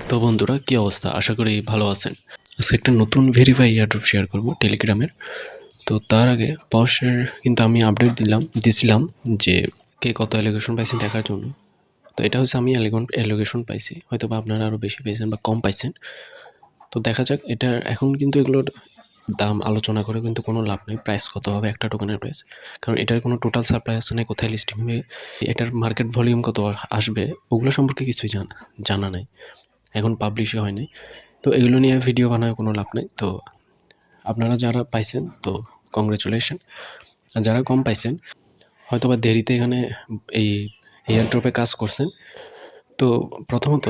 তো বন্ধুরা, কি অবস্থা? আশা করি ভালো আছেন। আজকে একটা নতুন ভেরিফাই এয়ারড্রপ শেয়ার করব টেলিগ্রামের। তো তার আগে পশের কিন্তু আমি আপডেট দিছিলাম যে কে কত অ্যালোকেশন পাইছেন দেখার জন্য। তো এটা হচ্ছে আমি অ্যালোকেশন পাইছি, হয়তো বা আপনারা আরও বেশি পেয়েছেন বা কম পাইছেন। তো দেখা যাক। এটা এখন কিন্তু এগুলোর দাম আলোচনা করে কিন্তু কোনো লাভ নেই। প্রাইস কত হবে একটা টোকেনের প্রাইস, কারণ এটার কোনো টোটাল সাপ্লাই আছে না, কোথায় লিস্টিং হবে, এটার মার্কেট ভলিউম কত আসবে, ওগুলো সম্পর্কে কিছুই জানা নাই, এখন পাবলিশই হয় নাই। তো এগুলো নিয়ে ভিডিও বানায় কোনো লাভ নেই। তো আপনারা যারা পাইছেন তো কংগ্রেচুলেশন, আর যারা কম পাইছেন হয়তো বা দেরিতে এখানে এই এয়ারড্রপে কাজ করছেন। তো প্রথমত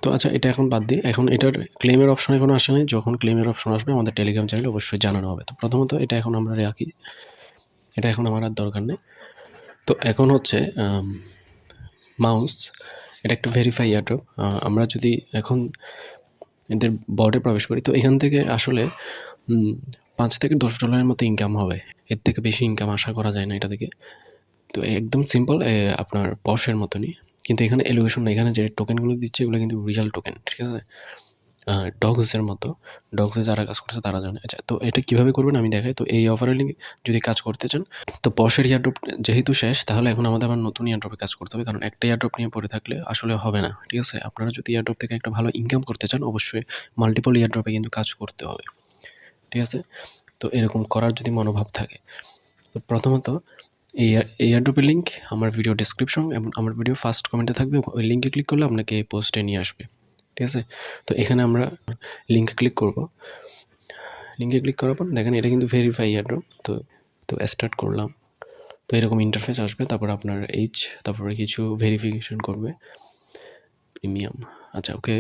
তো আচ্ছা, এটা এখন বাদ দিই। এখন এটার ক্লেমের অপশন এখনও আসে নাই। যখন ক্লেমের অপশন আসবে আমাদের টেলিগ্রাম চ্যানেলে অবশ্যই জানানো হবে। তো প্রথমত এটা এখন আমরা রাখি, এটা এখন আমার আর দরকার নেই। তো এখন হচ্ছে মাউস, এটা একটা ভেরিফাই এয়ারড্রপ। আমরা যদি এখন এদের বর্ডে প্রবেশ করি তো এখান থেকে আসলে $5 থেকে $10 মতো ইনকাম হবে। এর থেকে বেশি ইনকাম আশা করা যায় না এটা থেকে। তো একদম সিম্পল, আপনার পশের মতনই, কিন্তু এখানে এলোকেশন না। এখানে যে টোকেনগুলো দিচ্ছে এগুলো কিন্তু রিয়াল টোকেন, ঠিক আছে? ডগসের মতো। ডগসে যারা কাজ করছে তারা জানে। আচ্ছা, তো এটা কীভাবে করবেন আমি দেখাই। তো এই অফারের লিঙ্ক যদি কাজ করতে চান, তো পশের এয়ারড্রপ যেহেতু শেষ, তাহলে এখন আমাদের আবার নতুন এয়ারড্রপে কাজ করতে হবে, কারণ একটা এয়ারড্রপ নিয়ে পড়ে থাকলে আসলে হবে না, ঠিক আছে? আপনারা যদি এয়ারড্রপ থেকে একটা ভালো ইনকাম করতে চান, অবশ্যই মাল্টিপল এয়ারড্রপে কিন্তু কাজ করতে হবে, ঠিক আছে? তো এরকম করার যদি মনোভাব থাকে, তো প্রথমত এই এয়ারড্রপের লিঙ্ক আমার ভিডিও ডেসক্রিপশন এবং আমার ভিডিও ফার্স্ট কমেন্টে থাকবে। ওই লিঙ্কে ক্লিক করলে আপনাকে এই পোস্টে নিয়ে আসবে, ঠিক আছে? তো এখানে আমরা লিঙ্কে ক্লিক করব। লিঙ্কে ক্লিক করার পর দেখেন এটা কিন্তু ভেরিফাই এয়ারড্রপ। তো স্টার্ট করলাম। তো এরকম ইন্টারফেস আসবে। তারপর আপনার তারপরে কিছু ভেরিফিকেশন করবে। প্রিমিয়াম, আচ্ছা ওকে।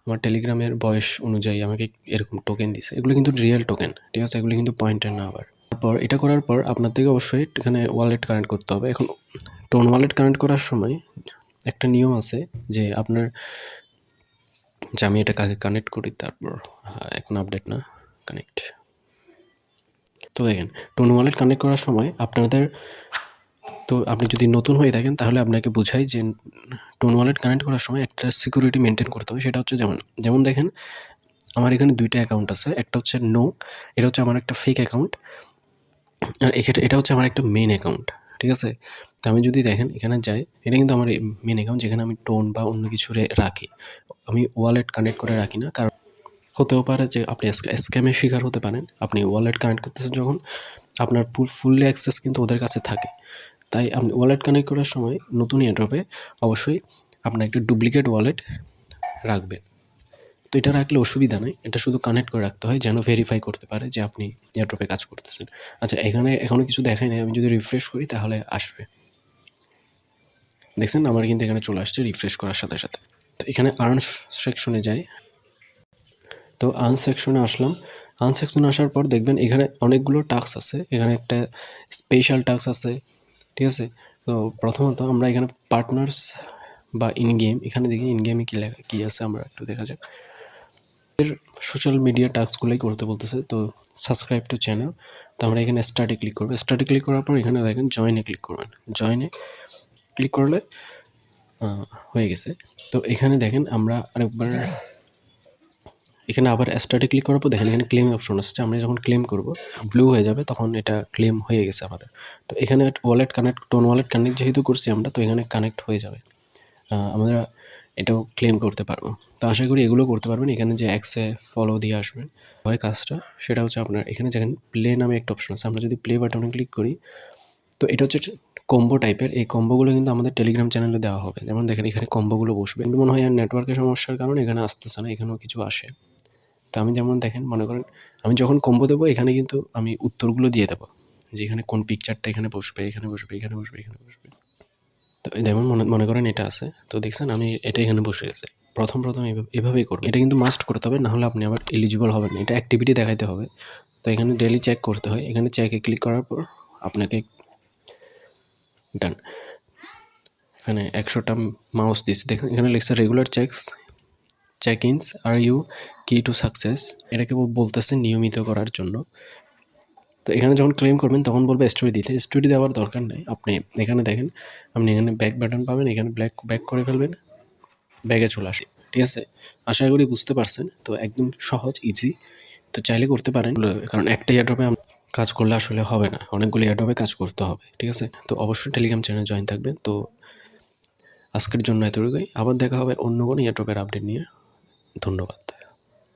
আমার টেলিগ্রামের বয়স অনুযায়ী আমাকে এরকম টোকেন দিছে। এগুলো কিন্তু রিয়েল টোকেন, ঠিক আছে? এগুলো কিন্তু পয়েন্টের না। আবার তারপর এটা করার পর আপনার থেকে অবশ্যই এখানে ওয়ালেট কানেক্ট করতে হবে। এখন টোন ওয়ালেট কানেক্ট করার সময় একটা নিয়ম আছে যে আপনার, যে আমি এটা কাকে কানেক্ট করি, তারপর এখন আপডেট না, কানেক্ট। তো দেখেন টোন ওয়ালেট কানেক্ট করার সময় আপনাদের, তো আপনি যদি নতুন হয়ে থাকেন তাহলে আপনাকে বোঝাই যে টোন ওয়ালেট কানেক্ট করার সময় একটা সিকিউরিটি মেনটেন করতে হবে। সেটা হচ্ছে যেমন দেখেন আমার এখানে দুইটা অ্যাকাউন্ট আছে। একটা হচ্ছে এটা হচ্ছে আমার একটা ফেক অ্যাকাউন্ট, আর এটা হচ্ছে আমার একটা মেন অ্যাকাউন্ট, ঠিক আছে? তো আমি যদি দেখেন এখানে যাই, এটা কিন্তু আমার মেন অ্যাকাউন্ট, যেখানে আমি টোন বা অন্য কিছু রাখি। আমি ওয়ালেট কানেক্ট করে রাখি না, কারণ হতেও পারে যে আপনি স্ক্যামের শিকার হতে পারেন। আপনি ওয়ালেট কানেক্ট করতেছেন যখন, আপনার ফুললি অ্যাক্সেস কিন্তু ওদের কাছে থাকে। তাই আপনি ওয়ালেট কানেক্ট করার সময় নতুন এয়ারড্রপে অবশ্যই আপনার একটা ডুপ্লিকেট ওয়ালেট রাখবেন। তো এটা রাখলে অসুবিধা নেই, এটা শুধু কানেক্ট করে রাখতে হয় যেন ভেরিফাই করতে পারে যে আপনি এয়ারড্রপে কাজ করতেছেন। আচ্ছা, এখানে এখনও কিছু দেখাই নাই। আমি যদি রিফ্রেশ করি তাহলে আসবে। দেখছেন আমার কিন্তু এখানে চলে আসছে রিফ্রেশ করার সাথে সাথে। তো এখানে আর্ন সেকশনে যাই। তো আর্ন সেকশনে আসলাম। আর্ন সেকশনে আসার পর দেখবেন এখানে অনেকগুলো টাস্ক আছে। এখানে একটা স্পেশাল টাস্ক আছে, ঠিক আছে? তো প্রথমত আমরা এখানে পার্টনার্স বা ইন গেম, এখানে দেখি ইন গেমে কী আছে, আমরা একটু দেখা যাক। এর সোশ্যাল মিডিয়া টাস্কগুলোই করতে বলতেছে। তো সাবস্ক্রাইব টু চ্যানেল, তো আমরা এখানে স্টার্টে ক্লিক করবো। স্টার্টে ক্লিক করার পর এখানে দেখেন জয়েনে ক্লিক করবেন। জয়েনে ক্লিক করলে হয়ে গেছে। তো এখানে দেখেন আমরা আরেকবার এখানে আবার স্টার্টে ক্লিক করার পর দেখেন এখানে ক্লেম অপশন আসছে। আমরা যখন ক্লেম করব ব্লু হয়ে যাবে, তখন এটা ক্লেম হয়ে গেছে আমাদের। তো এখানে wallet connect, tone wallet connect যেহেতু করছি আমরা, তো এখানে কানেক্ট হয়ে যাবে। আমরা এটাও ক্লেম করতে পারবো। তো আশা করি এগুলো করতে পারবেন। এখানে যে অ্যাক্সে ফলো দিয়ে আসবেন হয় কাজটা, সেটা হচ্ছে আপনার এখানে দেখেন প্লে নামে একটা অপশন আছে। আমরা যদি প্লে বাটনে ক্লিক করি, তো এটা হচ্ছে কম্বো টাইপের। এই কম্বোগুলো কিন্তু আমাদের টেলিগ্রাম চ্যানেলে দেওয়া হবে। যেমন দেখেন এখানে কম্বোগুলো বসবে, কিন্তু মনে হয় আর নেটওয়ার্কের সমস্যার কারণে এখানে আসতেছে না, এখানেও কিছু আসে। তো আমি যেমন দেখেন, মনে করেন আমি যখন কম্বো দেবো এখানে কিন্তু আমি উত্তরগুলো দিয়ে দেবো যে এখানে কোন পিকচারটা এখানে বসবে, এখানে বসবে, এখানে বসবে, এখানে বসবে। তো যেমন মনে করেন এটা আছে, তো দেখছেন আমি এটা এখানে বসে গেছে। প্রথম এভাবেই করবো। এটা কিন্তু মাস্ট করতে হবে, নাহলে আপনি আবার এলিজিবল হবেন না। এটা অ্যাক্টিভিটি দেখাইতে হবে। তো এখানে ডেলি চেক করতে হয়। এখানে চেকে ক্লিক করার পর আপনাকে ডান, এখানে 100টা মাউস দিচ্ছে। দেখেন এখানে লিখছে regular check ins are you key to success. এটাকে বলতেছে নিয়মিত করার জন্য। তো এখানে যখন ক্লেম করবেন তখন বলবে স্টোরি দিতে। স্টোরি দেওয়ার দরকার নেই। আপনি এখানে দেখেন, আপনি এখানে ব্যাক বাটন পাবেন, এখানে ব্যাক করে ফেলবেন, ব্যাগে চলে আসে। ঠিক আছে? আশা করি বুঝতে পারছেন। তো একদম সহজ, ইজি। তো চাইলে করতে পারেন। কারণ একটা এয়ারড্রপে কাজ করলে আসলে হবে না। অনেকগুলো এয়ারড্রপে কাজ করতে হবে। ঠিক আছে? তো অবশ্যই টেলিগ্রাম চ্যানেলে জয়েন থাকবেন। তো আজকের জন্য এতটুকুই। আবার দেখা হবে অন্য কোনো এয়ারড্রপের আপডেট নিয়ে। ধন্যবাদ।